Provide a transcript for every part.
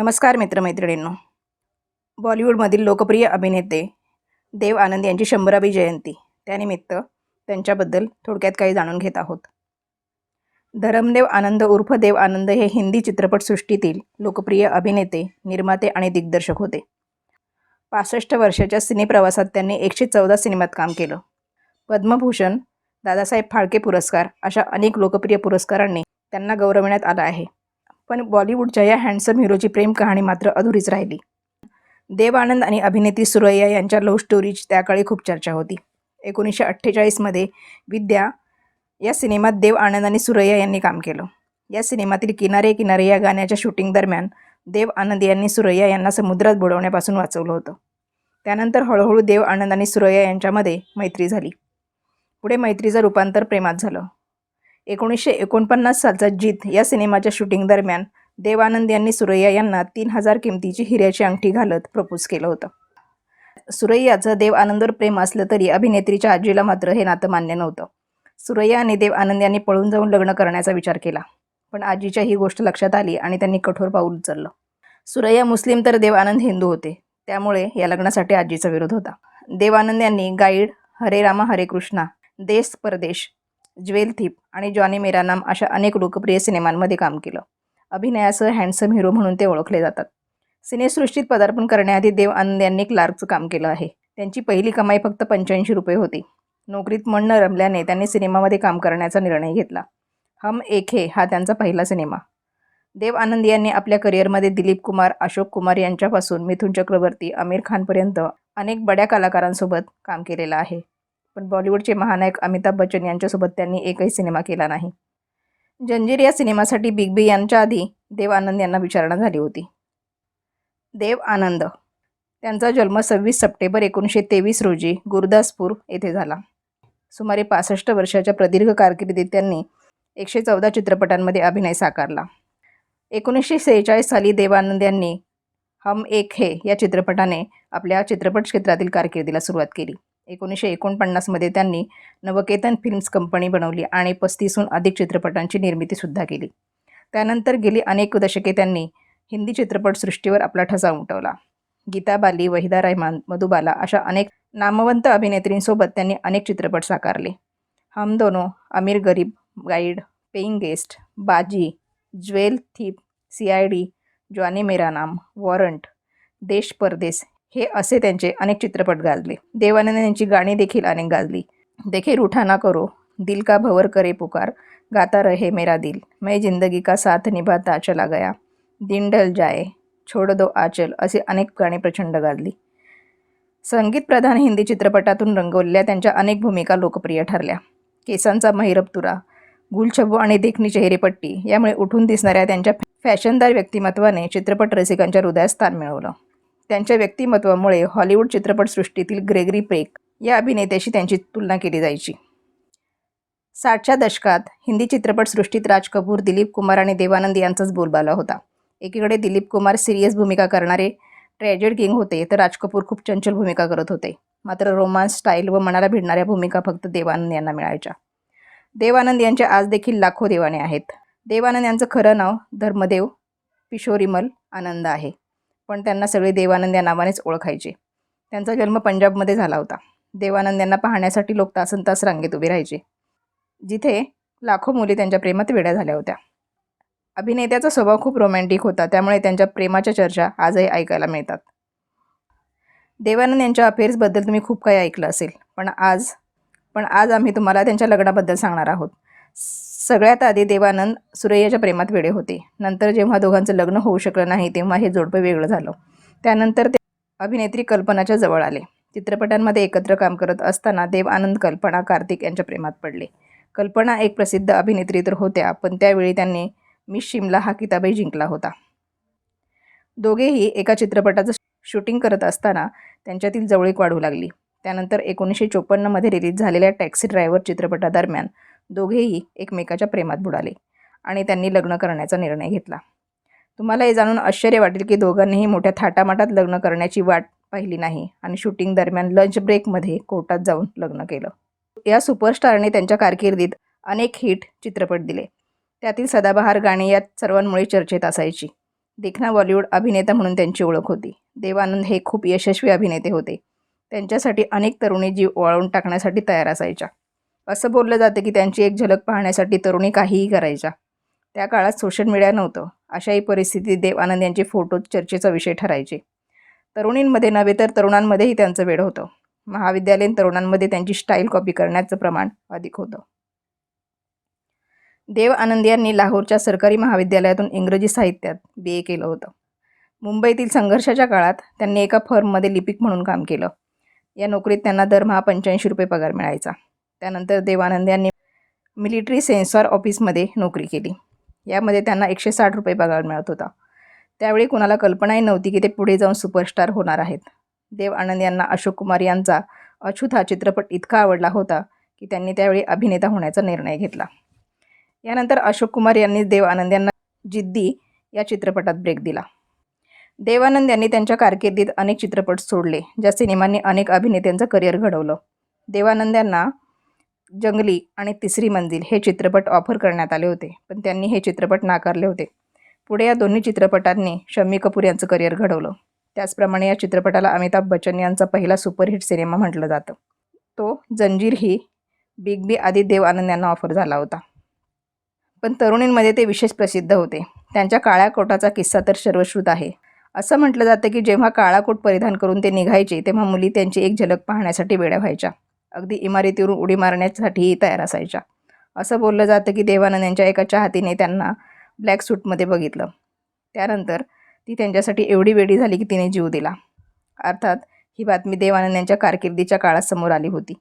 नमस्कार मित्रमैत्रिणींनो. बॉलिवूडमधील लोकप्रिय अभिनेते देव आनंद यांची 100वी जयंती. त्यानिमित्त त्यांच्याबद्दल थोडक्यात काही जाणून घेत आहोत. धरमदेव आनंद उर्फ देव आनंद हे हिंदी चित्रपटसृष्टीतील लोकप्रिय अभिनेते, निर्माते आणि दिग्दर्शक होते. 65 वर्षाच्या सिनेप्रवासात त्यांनी 114 सिनेमात काम केलं. पद्मभूषण, दादासाहेब फाळके पुरस्कार अशा अनेक लोकप्रिय पुरस्कारांनी त्यांना गौरवण्यात आलं आहे. पण बॉलिवूडच्या या हँडसम हिरोची प्रेम कहाणी मात्र अधुरीच राहिली. देव आनंद आणि अभिनेत्री सुरैया यांच्या लव्ह स्टोरीची त्याकाळी खूप चर्चा होती. 1948मध्ये विद्या या सिनेमात देव आनंद आणि सुरैया यांनी काम केलं. या सिनेमातील किनारे किनारे या गाण्याच्या शूटिंग दरम्यान देव आनंद यांनी सुरैया यांना समुद्रात बुडवण्यापासून वाचवलं होतं. त्यानंतर हळूहळू देव आनंद आणि सुरैया यांच्यामध्ये मैत्री झाली. पुढे मैत्रीचं रूपांतर प्रेमात झालं. 1949 सालचा जीत या सिनेमाच्या शूटिंग दरम्यान देव आनंद यांनी सुरैया यांना 3000 किमतीची हिऱ्याची अंगठी घालत प्रपोज केलं होतं. सुरैयाचं देव आनंदवर प्रेम असलं तरी अभिनेत्रीच्या आजीला मात्र हे नातं मान्य नव्हतं. सुरैया आणि देव आनंद यांनी पळून जाऊन लग्न करण्याचा विचार केला, पण आजीच्या ही गोष्ट लक्षात आली आणि त्यांनी कठोर पाऊल उचललं. सुरैया मुस्लिम तर देव आनंद हिंदू होते, त्यामुळे या लग्नासाठी आजीचा विरोध होता. देव आनंद यांनी गाईड, हरे रामा हरे कृष्णा, देश परदेश, ज्वेल थीप आणि जॉनी मेरा नाम अशा अनेक लोकप्रिय सिनेमांमध्ये काम केलं. अभिनयासह हँडसम हिरो म्हणून ते ओळखले जातात. सिनेसृष्टीत पदार्पण करण्याआधी देव आनंद यांनी क्लार्कचं काम केलं आहे. त्यांची पहिली कमाई फक्त 85 रुपये होती. नोकरीत मन न रमल्याने त्यांनी सिनेमामध्ये काम करण्याचा निर्णय घेतला. हम एक है हा त्यांचा पहिला सिनेमा. देव आनंद यांनी आपल्या करिअरमध्ये दिलीप कुमार, अशोक कुमार यांच्यापासून मिथुन चक्रवर्ती, आमिर खानपर्यंत अनेक बड्या कलाकारांसोबत काम केलेलं आहे. पण बॉलिवूडचे महानायक अमिताभ बच्चन यांच्यासोबत त्यांनी एकही सिनेमा केला नाही. जंजीर या सिनेमासाठी बिग बी यांच्या आधी देव आनंद यांना विचारणा झाली होती. देव आनंद त्यांचा जन्म 26 सप्टेंबर 1923 रोजी गुरदासपूर येथे झाला. सुमारे 65 वर्षाच्या प्रदीर्घ कारकिर्दीत त्यांनी 114 चित्रपटांमध्ये अभिनय साकारला. 1946 साली देव आनंद यांनी हम एक है या चित्रपटाने आपल्या चित्रपट क्षेत्रातील कारकिर्दीला सुरुवात केली. 1949मध्ये त्यांनी नवकेतन फिल्म्स कंपनी बनवली आणि 35हून अधिक चित्रपटांची निर्मितीसुद्धा केली. त्यानंतर गेली अनेक दशके त्यांनी हिंदी चित्रपटसृष्टीवर आपला ठसा उमटवला. गीता बाली, वहिदा रहमान, मधुबाला अशा अनेक नामवंत अभिनेत्रींसोबत त्यांनी अनेक चित्रपट साकारले. हम दोनो, अमीर गरीब, गाईड, पेइंग गेस्ट, बाजी, ज्वेल थीप, CID, जॉनी मेरा नाम, वॉरंट, देश परदेस हे असे त्यांचे अनेक चित्रपट गाजले. देव आनंद यांची गाणी देखील अनेक गाजली. देखे रूठा ना करो, दिल का भंवर करे पुकार, गाता रहे मेरा दिल, मैं जिंदगी का साथ निभाता चला गया, दिन ढल जाए, छोड़ दो आंचल असे अनेक गाणी प्रचंड गाजली. संगीत प्रधान हिंदी चित्रपटातून रंगवलेल्या त्यांच्या अनेक भूमिका लोकप्रिय ठरल्या. केसांचा महिरप तुरा, गुलछबो आणि देखणी चेहरेपट्टी यामुळे उठून दिसणाऱ्या त्यांच्या फॅशनदार व्यक्तिमत्वाने चित्रपट रसिकांच्या हृदयात स्थान मिळवलं. त्यांच्या व्यक्तिमत्वामुळे हॉलिवूड चित्रपटसृष्टीतील ग्रेगरी पेक या अभिनेत्याशी त्यांची तुलना केली जायची. 60च्या दशकात हिंदी चित्रपटसृष्टीत राज कपूर, दिलीप कुमार आणि देव आनंद यांचाच बोलबाला होता. एकीकडे दिलीप कुमार सिरियस भूमिका करणारे ट्रॅजेड किंग होते, तर राज कपूर खूप चंचल भूमिका करत होते. मात्र रोमांस, स्टाईल व मनाला भिडणाऱ्या भूमिका फक्त देव आनंद यांना मिळायच्या. देव आनंद यांचे आज देखील लाखो देवाने आहेत. देव आनंद यांचं खरं नाव धर्मदेव पिशोरीमल आनंद आहे, पण त्यांना सगळे देव आनंद या नावानेच ओळखायचे. त्यांचा जन्म पंजाबमध्ये झाला होता. देव आनंद यांना पाहण्यासाठी लोक तासनतास रांगेत उभे राहायचे, जिथे लाखो मुली त्यांच्या प्रेमात वेड्या झाल्या होत्या. अभिनेत्याचा स्वभाव खूप रोमॅन्टिक होता, त्यामुळे त्यांच्या प्रेमाच्या चर्चा आजही ऐकायला मिळतात. देव आनंद यांच्या अफेअर्सबद्दल तुम्ही खूप काही ऐकलं असेल, पण आज आम्ही तुम्हाला त्यांच्या लग्नाबद्दल सांगणार आहोत. सगळ्यात आधी देव आनंद सुरैयाच्या प्रेमात वेडे होते. नंतर जेव्हा दोघांचं लग्न होऊ शकलं नाही, तेव्हा हे जोडपं वेगळं झालं. त्यानंतर ते अभिनेत्री कल्पनाच्या जवळ आले. चित्रपटांमध्ये एकत्र काम करत असताना देव आनंद कल्पना कार्तिक यांच्या प्रेमात पडले. कल्पना एक प्रसिद्ध अभिनेत्री तर होत्या, पण त्यावेळी त्यांनी मिस शिमला हा किताबही जिंकला होता. दोघेही एका चित्रपटाचं शूटिंग करत असताना त्यांच्यातील जवळीक वाढू लागली. त्यानंतर 1954मध्ये रिलीज झालेल्या टॅक्सी ड्रायव्हर चित्रपटादरम्यान दोघेही एकमेकाच्या प्रेमात बुडाले आणि त्यांनी लग्न करण्याचा निर्णय घेतला. तुम्हाला हे जाणून आश्चर्य वाटेल की दोघांनीही मोठ्या थाटामाटात लग्न करण्याची वाट पाहिली नाही आणि शूटिंग दरम्यान लंच ब्रेकमध्ये कोर्टात जाऊन लग्न केलं. या सुपरस्टारने त्यांच्या कारकिर्दीत अनेक हिट चित्रपट दिले. त्यातील सदाबहार गाणी यात सर्वांमुळे चर्चेत असायची. देखणा बॉलिवूड अभिनेता म्हणून त्यांची ओळख होती. देव आनंद हे खूप यशस्वी अभिनेते होते. त्यांच्यासाठी अनेक तरुणी जीव ओवाळून टाकण्यासाठी तयार असायच्या. असं बोललं जातं की त्यांची एक झलक पाहण्यासाठी तरुणी काहीही करायच्या. त्या काळात सोशल मीडिया नव्हतं. अशाही परिस्थितीत देव आनंद यांचे फोटो चर्चेचा विषय ठरायचे. तरुणींमध्ये नव्हे तर तरुणांमध्येही त्यांचं वेड होतं. महाविद्यालयीन तरुणांमध्ये त्यांची स्टाईल कॉपी करण्याचं प्रमाण अधिक होतं. देव आनंद यांनी लाहोरच्या सरकारी महाविद्यालयातून इंग्रजी साहित्यात BA केलं होतं. मुंबईतील संघर्षाच्या काळात त्यांनी एका फर्ममध्ये लिपिक म्हणून काम केलं. या नोकरीत त्यांना दरमहा ₹85 पगार मिळायचा. त्यानंतर देव आनंद यांनी मिलिटरी सेन्सॉर ऑफिसमध्ये नोकरी केली. यामध्ये त्यांना ₹160 पगार मिळत होता. त्यावेळी कुणाला कल्पनाही नव्हती की ते पुढे जाऊन सुपरस्टार होणार आहेत. देव आनंद यांना अशोक कुमार यांचा अछूत हा चित्रपट इतका आवडला होता की त्यांनी त्यावेळी अभिनेता होण्याचा निर्णय घेतला. यानंतर अशोक कुमार यांनी देव आनंद यांना जिद्दी या चित्रपटात ब्रेक दिला. देव आनंद यांनी त्यांच्या कारकिर्दीत अनेक चित्रपट सोडले. ज्या सिनेमांनी अनेक अभिनेत्यांचं करिअर घडवलं. देव आनंद यांना जंगली आणि तिसरी मंजिल हे चित्रपट ऑफर करण्यात आले होते, पण त्यांनी हे चित्रपट नाकारले होते. पुढे या दोन्ही चित्रपटांनी शम्मी कपूर यांचं करिअर घडवलं. त्याचप्रमाणे या चित्रपटाला अमिताभ बच्चन यांचा पहिला सुपरहिट सिनेमा म्हटलं जातं. तो जंजीर ही बिग बी आधी देव आनंद यांना ऑफर झाला होता. पण तरुणींमध्ये ते विशेष प्रसिद्ध होते. त्यांच्या काळ्या कोटाचा किस्सा तर सर्वश्रुत आहे. असं म्हटलं जातं की जेव्हा काळा कोट परिधान करून ते निघायचे तेव्हा मुली त्यांची एक झलक पाहण्यासाठी वेड्या व्हायच्या. अगदी इमारतीवरून उडी मारण्यासाठीही तयार असायच्या. असं बोललं जातं की देव आनंद यांच्या एका चाहतीने त्यांना ब्लॅक सूटमध्ये बघितलं. त्यानंतर ती त्यांच्यासाठी एवढी वेडी झाली की तिने जीव दिला. अर्थात ही बातमी देव आनंद यांच्या कारकिर्दीच्या काळात समोर आली होती.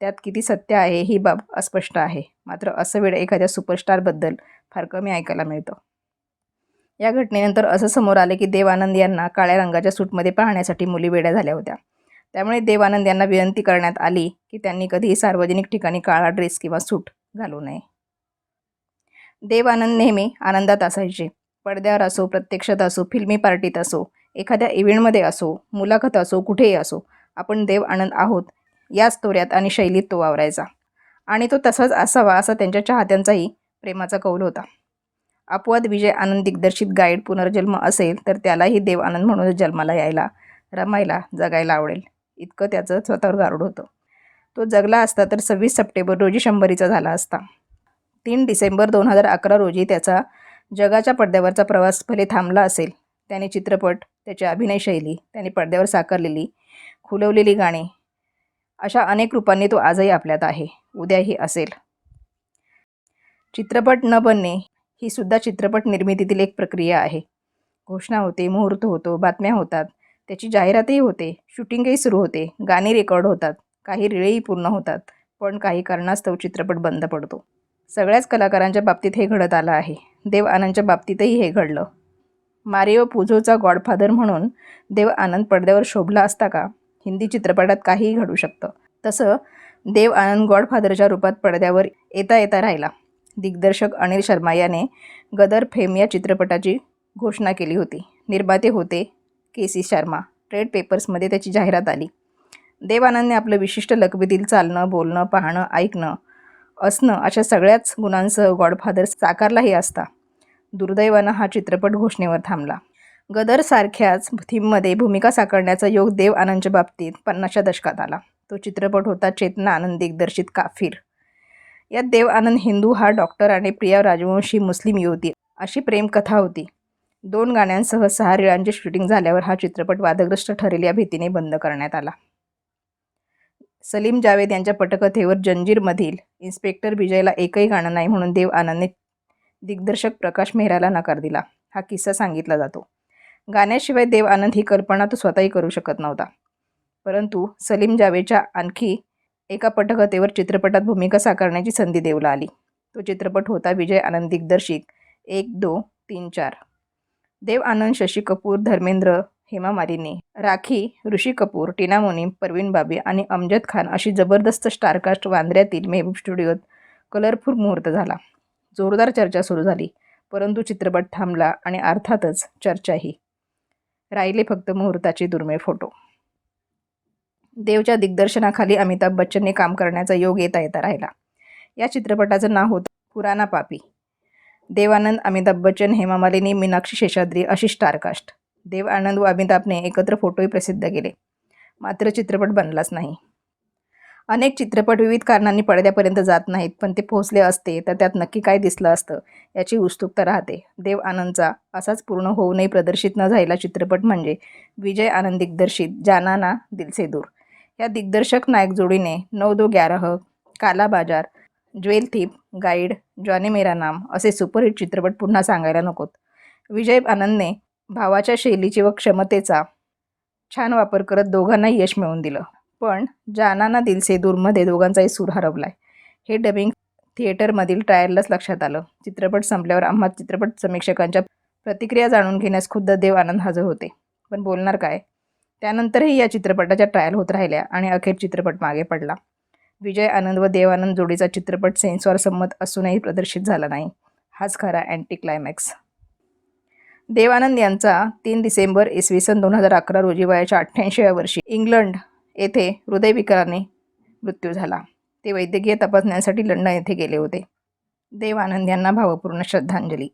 त्यात किती सत्य आहे ही बाब अस्पष्ट आहे. मात्र असं वेळ एखाद्या सुपरस्टारबद्दल फार कमी ऐकायला मिळतं. या घटनेनंतर असं समोर आले की देव आनंद यांना काळ्या रंगाच्या सूटमध्ये पाहण्यासाठी मुली वेड्या झाल्या होत्या. त्यामुळे देव आनंद यांना विनंती करण्यात आली की त्यांनी कधीही सार्वजनिक ठिकाणी काळा ड्रेस किंवा सूट घालू नये. देव आनंद नेहमी आनंदात असायचे. पडद्यावर असो, प्रत्यक्षात असो, फिल्मी पार्टीत असो, एखाद्या इव्हेंटमध्ये असो, मुलाखत असो, कुठेही असो, आपण देव आनंद आहोत याच तोऱ्यात आणि शैलीत तो वावरायचा. आणि तो तसाच असावा असा त्यांच्या चाहत्यांचाही प्रेमाचा कौल होता. अपवाद विजय आनंद दिग्दर्शित गाईड पुनर्जन्म असेल तर त्यालाही देव आनंद म्हणूनच जन्माला यायला, रमायला, जगायला आवडेल इतकं त्याचं स्वतःवर गारूड होतं. तो जगला असता तर 26 सप्टेंबर रोजी 100रीचा झाला असता. 3 डिसेंबर 2011 रोजी त्याचा जगाच्या पडद्यावरचा प्रवास भले थांबला असेल, त्याने चित्रपट, त्याची अभिनय शैली, त्याने पडद्यावर साकारलेली, खुलवलेली गाणी अशा अनेक रूपांनी तो आजही आपल्यात आहे, उद्याही असेल. चित्रपट न बनणे ही सुद्धा चित्रपट निर्मितीतील एक प्रक्रिया आहे. घोषणा होते, मुहूर्त होतो, बातम्या होतात, त्याची जाहिरातही होते, शूटिंगही सुरू होते, गाणी रेकॉर्ड होतात, काही रीळही पूर्ण होतात, पण काही कारणास्तव चित्रपट बंद पडतो. सगळ्याच कलाकारांच्या बाबतीत हे घडत आलं आहे. देव आनंदच्या बाबतीतही हे घडलं. मारिओ पुझोचा गॉडफादर म्हणून देव आनंद पडद्यावर शोभला असता का? हिंदी चित्रपटात काहीही घडू शकतं. तसं देव आनंद गॉडफादरच्या रूपात पडद्यावर येता येता राहिला. दिग्दर्शक अनिल शर्मा याने गदर फेम या चित्रपटाची घोषणा केली होती. निर्माते होते KC शर्मा. ट्रेड पेपर्समध्ये त्याची जाहिरात आली. देव आनंदने आपलं विशिष्ट लकबीतील चालणं, बोलणं, पाहणं, ऐकणं, असणं अशा सगळ्याच गुणांसह गॉडफादर साकारलाही असता. दुर्दैवानं हा चित्रपट घोषणेवर थांबला. गदरसारख्याच थीममध्ये भूमिका साकारण्याचा योग देव आनंदच्या बाबतीत 50च्या दशकात आला. तो चित्रपट होता चेतना आनंद दिग्दर्शित काफिर. यात देव आनंद हिंदू हा डॉक्टर आणि प्रिया राजवंशी मुस्लिम युवती अशी प्रेमकथा होती. 2 गाण्यांसह 6 रीळांचे शूटिंग झाल्यावर हा चित्रपट वादग्रस्त ठरेल या भीतीने बंद करण्यात आला. सलीम जावेद यांच्या पटकथेवर जंजीरमधील इन्स्पेक्टर विजयला एकही गाणं नाही म्हणून देव आनंदने दिग्दर्शक प्रकाश मेहराला नकार दिला. हा किस्सा सांगितला जातो. गाण्याशिवाय देव आनंद ही कल्पना तो स्वतःही करू शकत नव्हता. परंतु सलीम जावेदच्या आणखी एका पटकथेवर चित्रपटात भूमिका साकारण्याची संधी देवला आली. तो चित्रपट होता विजय आनंद दिग्दर्शित 1, 2, 3, 4. देव आनंद, शशी कपूर, धर्मेंद्र, हेमा मालिनी, राखी, ऋषी कपूर, टीना मुनीम, परवीन बाबी आणि अमजद खान अशी जबरदस्त स्टारकास्ट वांद्र्यातील मेहबूब स्टुडिओत कलरफुल मुहूर्त झाला. जोरदार चर्चा सुरू झाली. परंतु चित्रपट थांबला आणि अर्थातच चर्चाही. राहिले फक्त मुहूर्ताचे दुर्मिळ फोटो. देवच्या दिग्दर्शनाखाली अमिताभ बच्चनने काम करण्याचा योग येता येता राहिला. या चित्रपटाचं नाव होतं पुराना पापी. देव आनंद, अमिताभ बच्चन, हेमा मालिनी, मीनाक्षी शेषाद्री अशी स्टारकास्ट. देव आनंद व अमिताभने एकत्र फोटोही प्रसिद्ध केले, मात्र चित्रपट बनलाच नाही. अनेक चित्रपट विविध कारणांनी पडद्यापर्यंत जात नाहीत, पण ते पोहोचले असते तर त्यात नक्की काय दिसलं असतं याची उत्सुकता राहते. देव आनंदचा असाच पूर्ण होऊनही प्रदर्शित न झालेला चित्रपट म्हणजे विजय आनंद दिग्दर्शित जाना ना दिल से दूर. या दिग्दर्शक नायक जोडीने 9-2-11, काला बाजार, ज्वेल थीप, गाईड, जॉनी मेरा नाम असे सुपरहिट चित्रपट पुन्हा सांगायला नकोत. विजय आनंदने भावाच्या शैलीची व क्षमतेचा छान वापर करत दोघांनाही यश मिळवून दिलं. पण जाना ना दिल से दूरमध्ये दोघांचाही सूर हरवलाय, हे डबिंग थिएटरमधील ट्रायललाच लक्षात आलं. चित्रपट संपल्यावर आम्हा चित्रपट समीक्षकांच्या प्रतिक्रिया जाणून घेण्यास खुद्द देव आनंद हजर होते. पण बोलणार काय? त्यानंतरही या चित्रपटाच्या ट्रायल होत राहिल्या आणि अखेर चित्रपट मागे पडला. विजय आनंद व देव आनंद जोडीचा चित्रपट सेन्सॉर संमत असूनही प्रदर्शित झाला नाही. हाच खरा अँटी क्लायमॅक्स. देव आनंद यांचा 3 डिसेंबर इसवी सन 2011 रोजी वयाच्या 88व्या वर्षी इंग्लंड येथे हृदयविकाराने मृत्यू झाला. ते वैद्यकीय तपासण्यांसाठी लंडन येथे गेले होते. देव आनंद यांना भावपूर्ण श्रद्धांजली.